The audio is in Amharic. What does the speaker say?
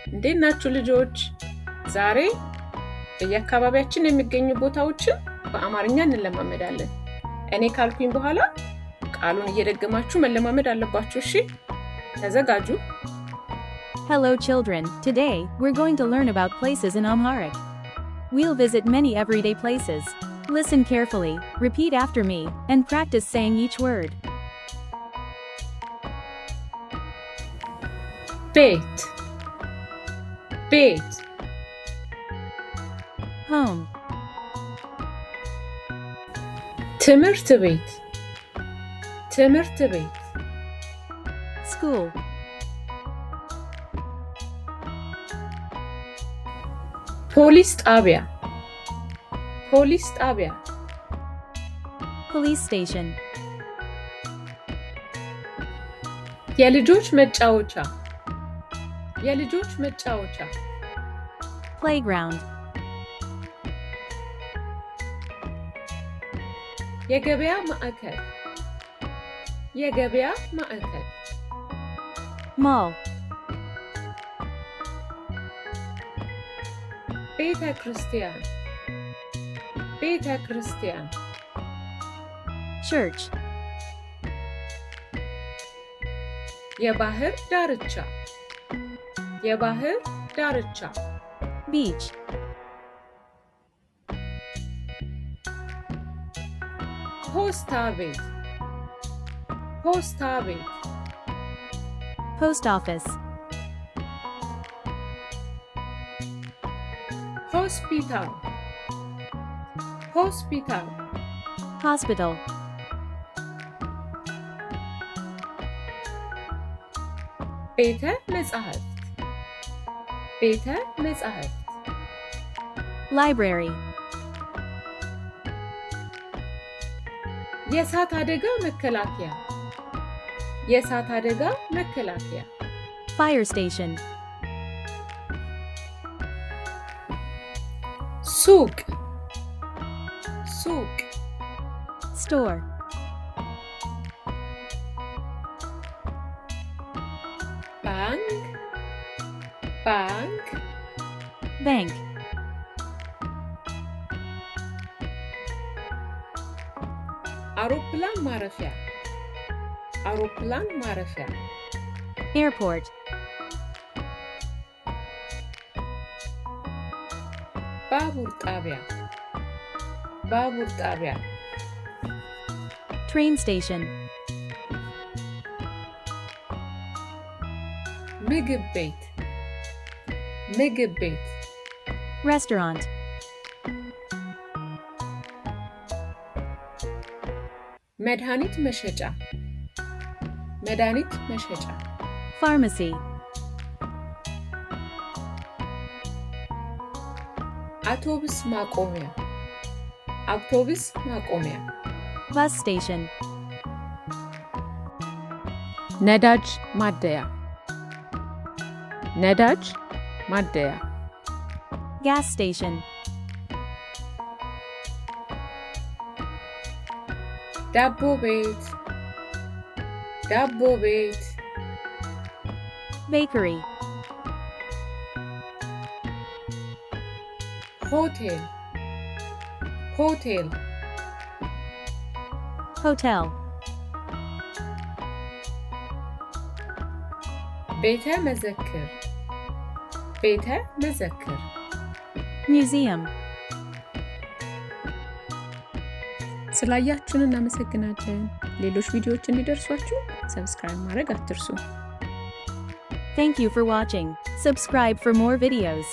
እንዴት ናችሁ ልጆች? ዛሬ በየአካባቢያችን የሚገኙ ቦታዎችን በአማርኛ እንለማመዳለን። እኔ ካልኩኝ በኋላ ቃሉን እየደገማችሁ መለማመድ አለባችሁ። እሺ? ተዘጋጁ። Hello children, today, we're going to learn about places in Amharic. We'll visit many everyday places. Listen carefully, repeat after me, and practice saying each word. ቤት ቤት Home, ትምህርት ቤት ትምህርት ቤት school, ፖሊስ ጣቢያ ፖሊስ ጣቢያ police station, የልጆች መጫወቻ የልጆች መጫወቻ playground, የገበያ ማዕከል የገበያ ማዕከል mall, ቤተ ክርስቲያን ቤተ ክርስቲያን church, የባህር ዳርቻ የባህር ዳርቻ beach, ፖስታ ቤት ፖስታ ቤት post office, ሆስፒታል ሆስፒታል hospital, ቤተ መጻሕፍት ቤተ መጻሕፍት library, የእሳት አደጋ መከላከያ የእሳት አደጋ መከላከያ fire station, ሱቅ ሱቅ store, ባንክ ባንክ bank, አውሮፕላን ማረፊያ አውሮፕላን ማረፊያ airport, ባቡር ጣቢያ ባቡር ጣቢያ train station, ምግብ ቤት ምግብ ቤት restaurant, መድኃኒት መሸጫ መድኃኒት መሸጫ pharmacy, አውቶቡስ ማቆሚያ አውቶቡስ ማቆሚያ bus station, ነዳጅ ማደያ ነዳጅ ማደያ gas station, ዳቦ ቤት ዳቦ ቤት bakery, ሆቴል ሆቴል hotel, ቤተ መዘክር ቤተ መዘክር museum. ስላያችሁን እናመሰግናለን። ሌሎች ቪዲዮዎች እንዲደርሷችሁ ሰብስክራይብ ማድረግ አትርሱ። Thank you for watching. Subscribe for more videos.